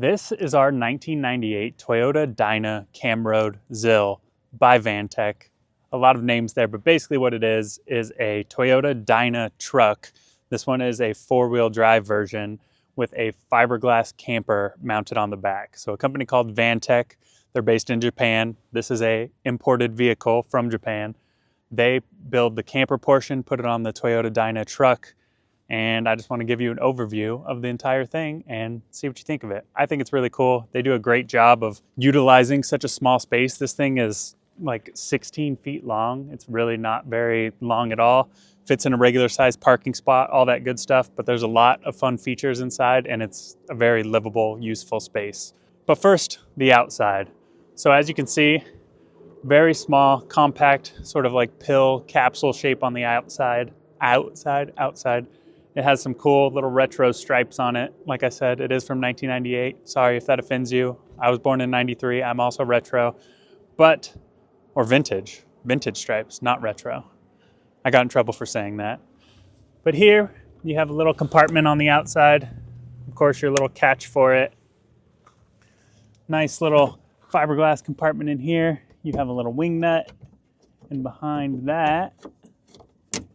This is our 1998 Toyota Camroad Zil by Vantech. A lot of names there, but basically what it is a Toyota Dyna truck. This one is a four-wheel drive version with a fiberglass camper mounted on the back. So a company called Vantech, they're based in Japan. This is a imported vehicle from Japan. They build the camper portion, put it on the Toyota Dyna truck, and I just want to give you an overview of the entire thing and see what you think of it. I think it's really cool. They do a great job of utilizing such a small space. This thing is like 16 feet long. It's really not very long at all. Fits in a regular sized parking spot, all that good stuff, but there's a lot of fun features inside and it's a very livable, useful space. But first, the outside. So as you can see, very small, compact, sort of like pill capsule shape on the outside. It has some cool little retro stripes on it. Like I said, it is from 1998. Sorry if that offends you. I was born in 93. I'm also retro, or vintage stripes, not retro. I got in trouble for saying that. But here you have a little compartment on the outside. Of course, your little catch for it. Nice little fiberglass compartment in here. You have a little wing nut, and behind that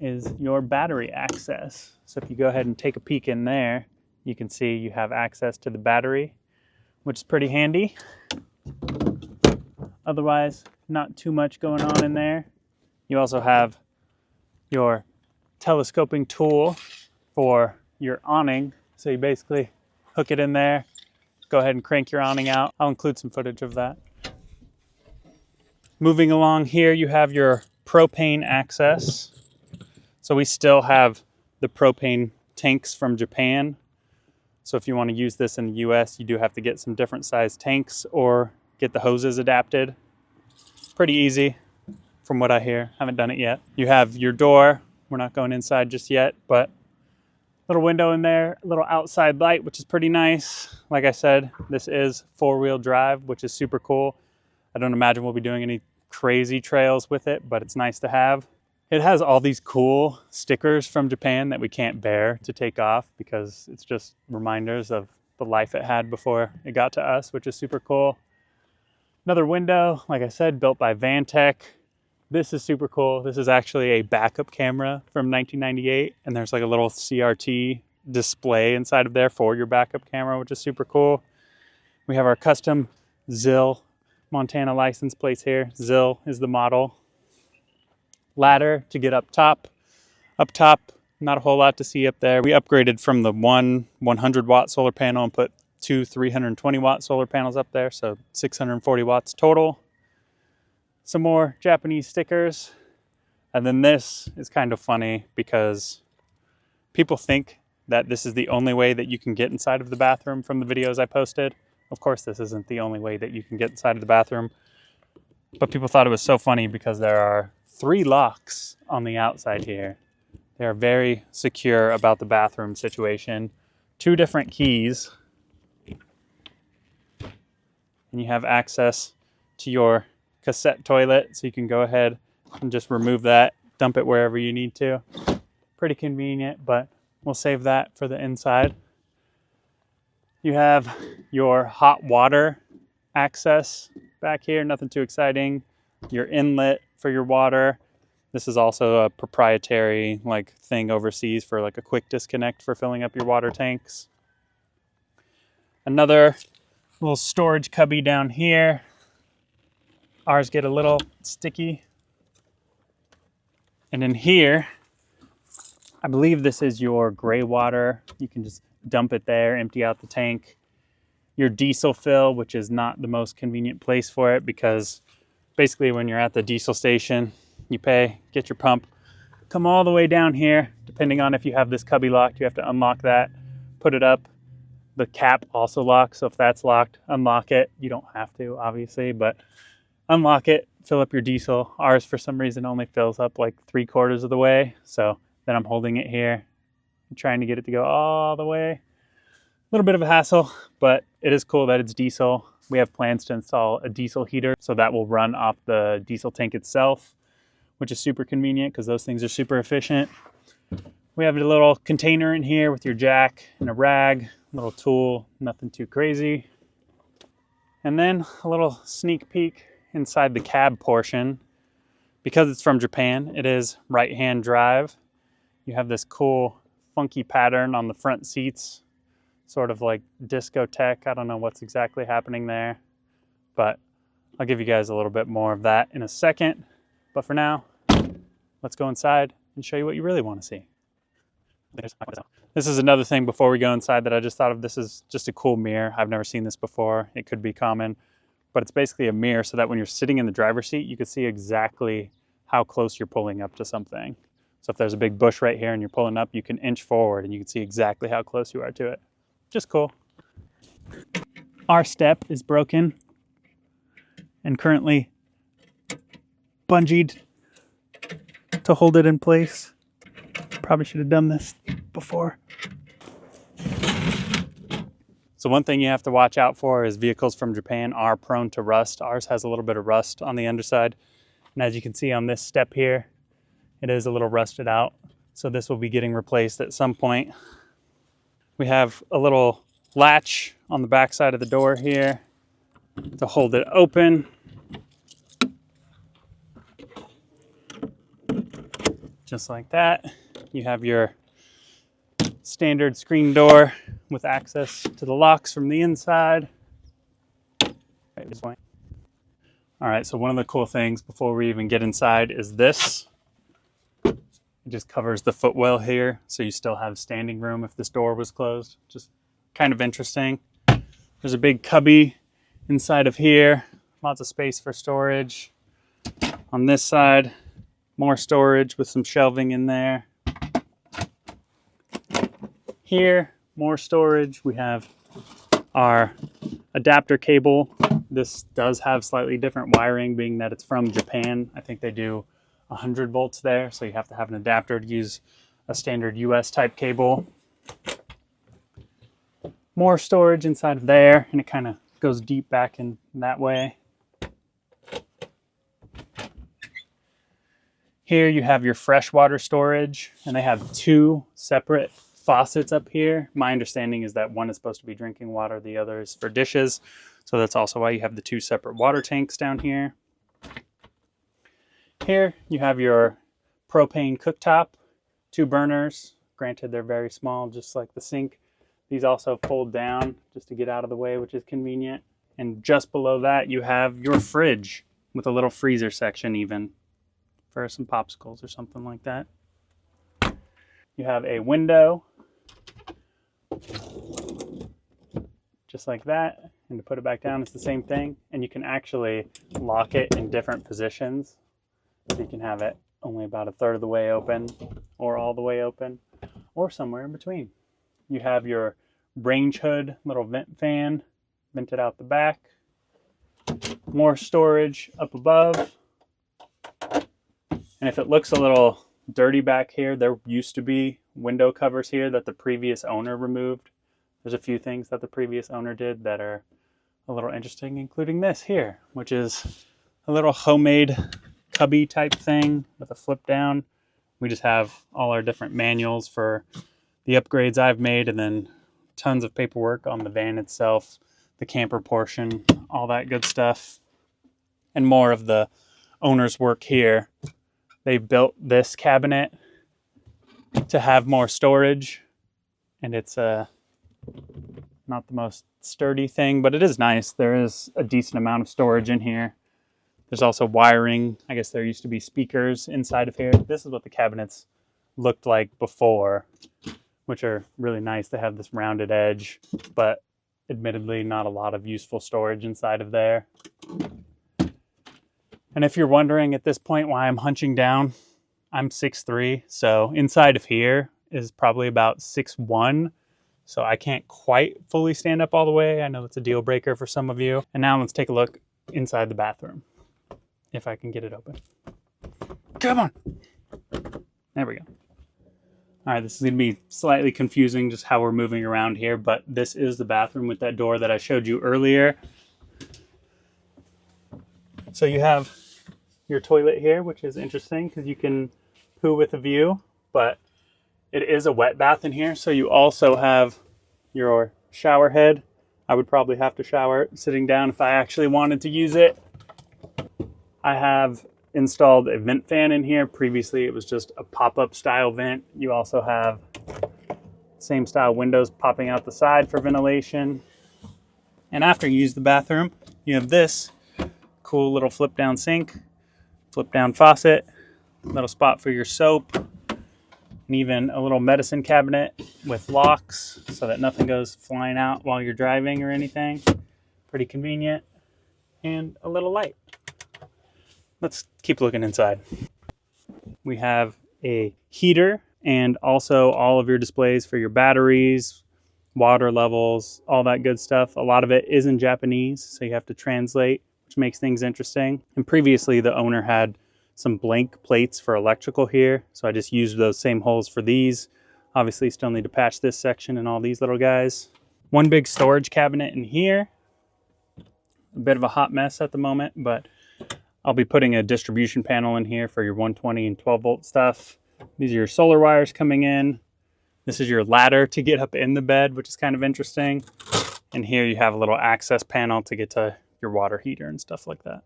is your battery access. So if you go ahead and take a peek in there, you can see you have access to the battery, which is pretty handy. Otherwise, not too much going on in there. You also have your telescoping tool for your awning. So you basically hook it in there, go ahead and crank your awning out. I'll include some footage of that. Moving along here, you have your propane access. So we still have the propane tanks from Japan. So if you want to use this in the US, you do have to get some different size tanks or get the hoses adapted. Pretty easy from what I hear. Haven't done it yet. You have your door. We're not going inside just yet, but little window in there, a little outside light, which is pretty nice. Like I said, this is four-wheel drive, which is super cool. I don't imagine we'll be doing any crazy trails with it, but it's nice to have. It has all these cool stickers from Japan that we can't bear to take off because it's just reminders of the life it had before it got to us, which is super cool. Another window, like I said, built by Vantech. This is super cool. This is actually a backup camera from 1998, and there's like a little CRT display inside of there for your backup camera, which is super cool. We have our custom Zil Montana license plates here. Zil is the model. Ladder to get up top. Up top, not a whole lot to see up there. We upgraded from the one 100-watt solar panel and put two 320-watt solar panels up there, so 640 watts total. Some more Japanese stickers. And then this is kind of funny because people think that this is the only way that you can get inside of the bathroom from the videos I posted. Of course, this isn't the only way that you can get inside of the bathroom, but people thought it was so funny because there are 3 locks on the outside here. They are very secure about the bathroom situation. 2 different keys. And you have access to your cassette toilet, so you can go ahead and just remove that, dump it wherever you need to. Pretty convenient, but we'll save that for the inside. You have your hot water access back here, nothing too exciting. Your inlet for your water. This is also a proprietary thing overseas for like a quick disconnect for filling up your water tanks. Another little storage cubby down here. Ours get a little sticky. And in here, I believe this is your gray water. You can just dump it there, empty out the tank. Your diesel fill, which is not the most convenient place for it because basically when you're at the diesel station, you pay, get your pump, come all the way down here. Depending on if you have this cubby locked, you have to unlock that, put it up. The cap also locks, so if that's locked, unlock it. You don't have to, obviously, but unlock it, fill up your diesel. Ours, for some reason, only fills up like 3/4 of the way, so then I'm holding it here, trying to get it to go all the way. A little bit of a hassle, but it is cool that it's diesel. We have plans to install a diesel heater, so that will run off the diesel tank itself, which is super convenient because those things are super efficient. We have a little container in here with your jack and a rag, little tool, nothing too crazy. And then a little sneak peek inside the cab portion. Because it's from Japan, it is right-hand drive. You have this cool funky pattern on the front seats, sort of like discotheque. I don't know what's exactly happening there, but I'll give you guys a little bit more of that in a second. But for now, let's go inside and show you what you really want to see. This is another thing before we go inside that I just thought of. This is just a cool mirror. I've never seen this before. It could be common, but it's basically a mirror so that when you're sitting in the driver's seat, you can see exactly how close you're pulling up to something. So if there's a big bush right here and you're pulling up, you can inch forward and you can see exactly how close you are to it. Just cool. Our step is broken and currently bungeed to hold it in place. Probably should have done this before. So one thing you have to watch out for is vehicles from Japan are prone to rust. Ours has a little bit of rust on the underside. And as you can see on this step here, it is a little rusted out. So this will be getting replaced at some point. We have a little latch on the back side of the door here to hold it open. Just like that. You have your standard screen door with access to the locks from the inside. Right this way. All right, so one of the cool things before we even get inside is this. It just covers the footwell here, so you still have standing room if this door was closed. Just kind of interesting. There's a big cubby inside of here. Lots of space for storage. On this side, more storage with some shelving in there. Here, more storage. We have our adapter cable. This does have slightly different wiring, being that it's from Japan. I think they do 100 volts there, so you have to have an adapter to use a standard US type cable. More storage inside of there, and it kind of goes deep back in that way. Here you have your freshwater storage, and they have two separate faucets up here. My understanding is that one is supposed to be drinking water, the other is for dishes. So that's also why you have the two separate water tanks down here. Here you have your propane cooktop, two burners. Granted, they're very small, just like the sink. These also fold down just to get out of the way, which is convenient. And just below that, you have your fridge with a little freezer section even for some popsicles or something like that. You have a window, just like that. And to put it back down, it's the same thing. And you can actually lock it in different positions. So you can have it only about a third of the way open, or all the way open, or somewhere in between. You have your range hood, little vent fan, vented out the back. More storage up above. And if it looks a little dirty back here, there used to be window covers here that the previous owner removed. There's a few things that the previous owner did that are a little interesting, including this here, which is a little homemade cubby type thing with a flip down. We just have all our different manuals for the upgrades I've made, and then tons of paperwork on the van itself, the camper portion, all that good stuff, and more of the owner's work here. They built this cabinet to have more storage, and it's not the most sturdy thing, but it is nice. There is a decent amount of storage in here. There's also wiring. I guess there used to be speakers inside of here. This is what the cabinets looked like before, which are really nice. They have this rounded edge, but admittedly not a lot of useful storage inside of there. And if you're wondering at this point why I'm hunching down, I'm 6'3", so inside of here is probably about 6'1", so I can't quite fully stand up all the way. I know that's a deal breaker for some of you. And now let's take a look inside the bathroom, if I can get it open. Come on. There we go. All right, this is going to be slightly confusing just how we're moving around here, but this is the bathroom with that door that I showed you earlier. So you have your toilet here, which is interesting because you can poo with a view, but it is a wet bath in here. So you also have your shower head I would probably have to shower it sitting down if I actually wanted to use it. I have installed a vent fan in here. Previously, it was just a pop-up style vent. You also have same style windows popping out the side for ventilation. And after you use the bathroom, you have this cool little flip down sink, flip down faucet, little spot for your soap, and even a little medicine cabinet with locks so that nothing goes flying out while you're driving or anything. Pretty convenient. And a little light. Let's keep looking inside. We have a heater and also all of your displays for your batteries, water levels, all that good stuff. A lot of it is in Japanese, so you have to translate, which makes things interesting. And previously the owner had some blank plates for electrical here, so I just used those same holes for these. Obviously still need to patch this section and all these little guys. One big storage cabinet in here. A bit of a hot mess at the moment, but I'll be putting a distribution panel in here for your 120 and 12 volt stuff. These are your solar wires coming in. This is your ladder to get up in the bed, which is kind of interesting. And here you have a little access panel to get to your water heater and stuff like that.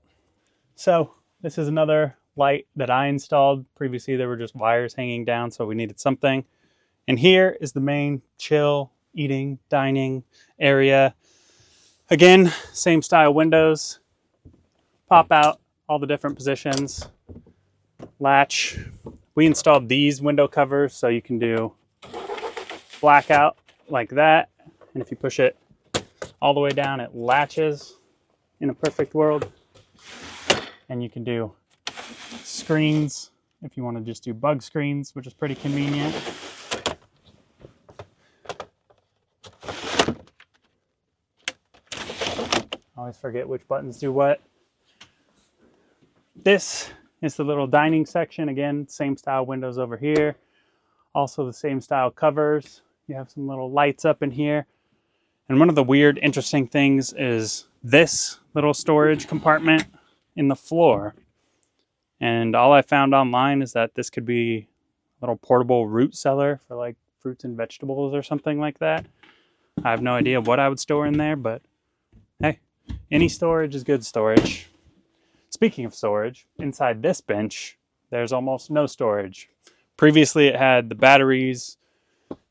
So this is another light that I installed. Previously there were just wires hanging down, so we needed something. And here is the main chill, eating, dining area. Again, same style windows. Pop out all the different positions. Latch. We installed these window covers so you can do blackout like that. And if you push it all the way down, it latches in a perfect world. And you can do screens if you want to just do bug screens, which is pretty convenient. I always forget which buttons do what. This is the little dining section. Again, same style windows over here. Also the same style covers. You have some little lights up in here. And one of the weird, interesting things is this little storage compartment in the floor. And all I found online is that this could be a little portable root cellar for like fruits and vegetables or something like that. I have no idea what I would store in there, but hey, any storage is good storage. Speaking of storage, inside this bench, there's almost no storage. Previously, it had the batteries,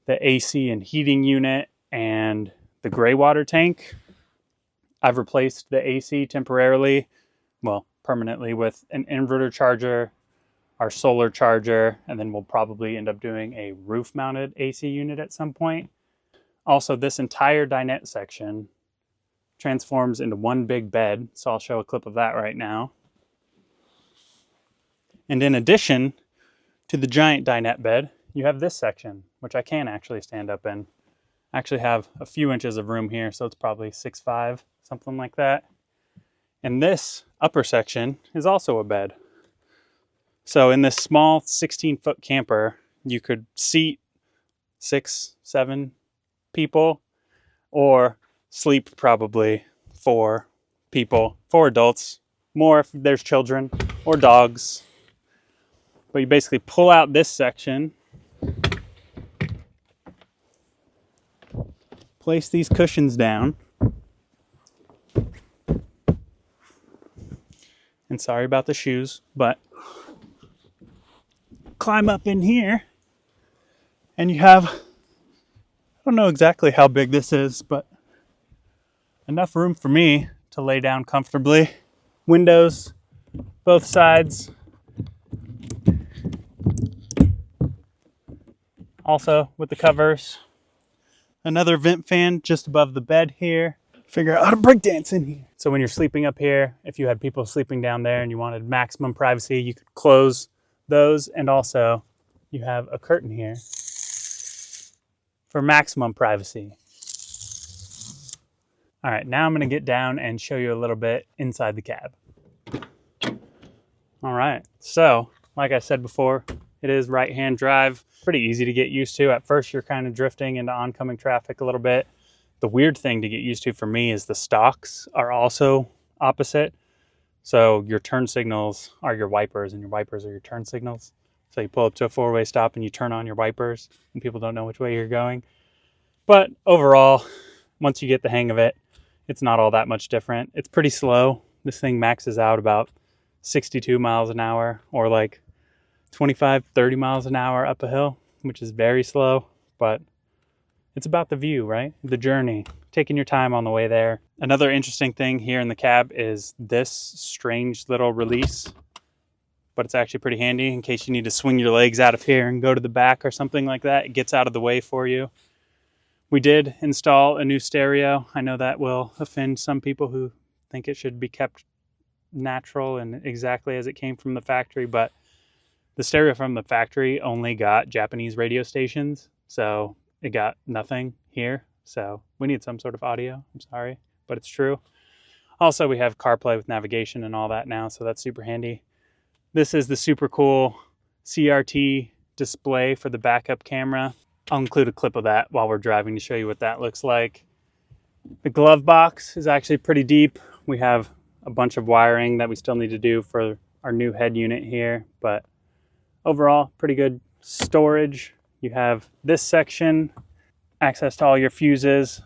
the AC and heating unit, and the gray water tank. I've replaced the AC temporarily, well, permanently, with an inverter charger, our solar charger, and then we'll probably end up doing a roof-mounted AC unit at some point. Also, this entire dinette section transforms into one big bed, so I'll show a clip of that right now. And in addition to the giant dinette bed, you have this section, which I can actually stand up in. I actually have a few inches of room here, so it's probably 6'5", something like that. And this upper section is also a bed. So in this small 16-foot camper, you could seat 6, 7 people, or sleep probably 4 people, 4 adults, more if there's children or dogs. But you basically pull out this section, place these cushions down, and sorry about the shoes, but climb up in here, and you have, I don't know exactly how big this is, but enough room for me to lay down comfortably. Windows, both sides. Also with the covers. Another vent fan just above the bed here. Figure out how to break dance in here. So when you're sleeping up here, if you had people sleeping down there and you wanted maximum privacy, you could close those. And also you have a curtain here for maximum privacy. All right, now I'm gonna get down and show you a little bit inside the cab. All right, so like I said before, it is right-hand drive. Pretty easy to get used to. At first, you're kind of drifting into oncoming traffic a little bit. The weird thing to get used to for me is the stalks are also opposite. So your turn signals are your wipers and your wipers are your turn signals. So you pull up to a 4-way stop and you turn on your wipers and people don't know which way you're going. But overall, once you get the hang of it, it's not all that much different. It's pretty slow. This thing maxes out about 62 miles an hour or like 25, 30 miles an hour up a hill, which is very slow, but it's about the view, right? The journey, taking your time on the way there. Another interesting thing here in the cab is this strange little release, but it's actually pretty handy in case you need to swing your legs out of here and go to the back or something like that. It gets out of the way for you. We did install a new stereo. I know that will offend some people who think it should be kept natural and exactly as it came from the factory, but the stereo from the factory only got Japanese radio stations, so it got nothing here. So we need some sort of audio. I'm sorry, but it's true. Also, we have CarPlay with navigation and all that now, so that's super handy. This is the super cool CRT display for the backup camera. I'll include a clip of that while we're driving to show you what that looks like. The glove box is actually pretty deep. We have a bunch of wiring that we still need to do for our new head unit here, but overall, pretty good storage. You have this section, access to all your fuses,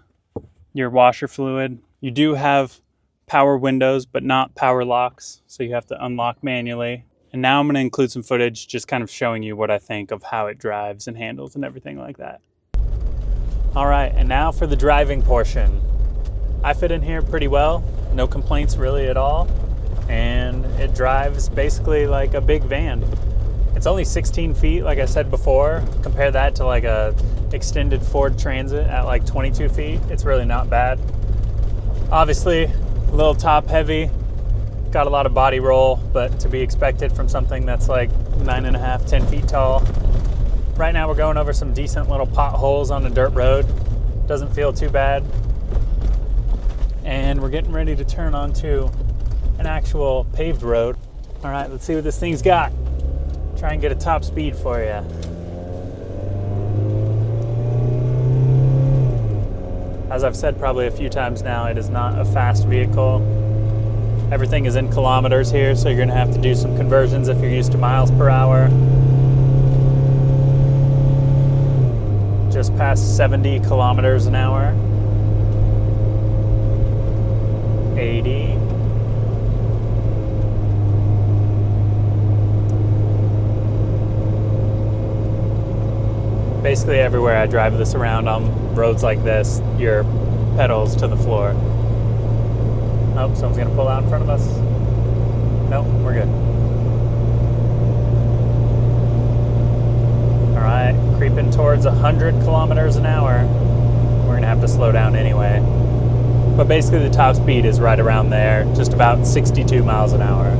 your washer fluid. You do have power windows, but not power locks, so you have to unlock manually. And now I'm going to include some footage just kind of showing you what I think of how it drives and handles and everything like that. All right, and now for the driving portion. I fit in here pretty well, no complaints really at all, and it drives basically like a big van. It's only 16 feet, like I said before. Compare that to like a extended Ford Transit at like 22 feet. It's really not bad. Obviously, a little top heavy, got a lot of body roll, but to be expected from something that's like 9.5, 10 feet tall. Right now we're going over some decent little potholes on a dirt road. Doesn't feel too bad. And we're getting ready to turn onto an actual paved road. All right, let's see what this thing's got. Try and get a top speed for you. As I've said probably a few times now, it is not a fast vehicle. Everything is in kilometers here, so you're gonna have to do some conversions if you're used to miles per hour. Just past 70 kilometers an hour. 80. Basically everywhere I drive this around on roads like this, your pedals to the floor. Oh, someone's gonna pull out in front of us. Nope, we're good. All right, creeping towards 100 kilometers an hour. We're gonna have to slow down anyway. But basically the top speed is right around there, just about 62 miles an hour.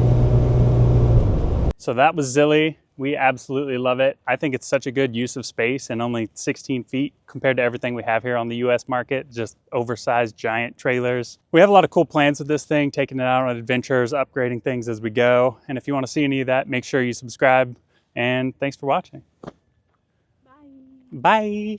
So that was Zilly. We absolutely love it. I think it's such a good use of space and only 16 feet compared to everything we have here on the US market, just oversized giant trailers. We have a lot of cool plans with this thing, taking it out on adventures, upgrading things as we go. And if you want to see any of that, make sure you subscribe. And thanks for watching. Bye. Bye.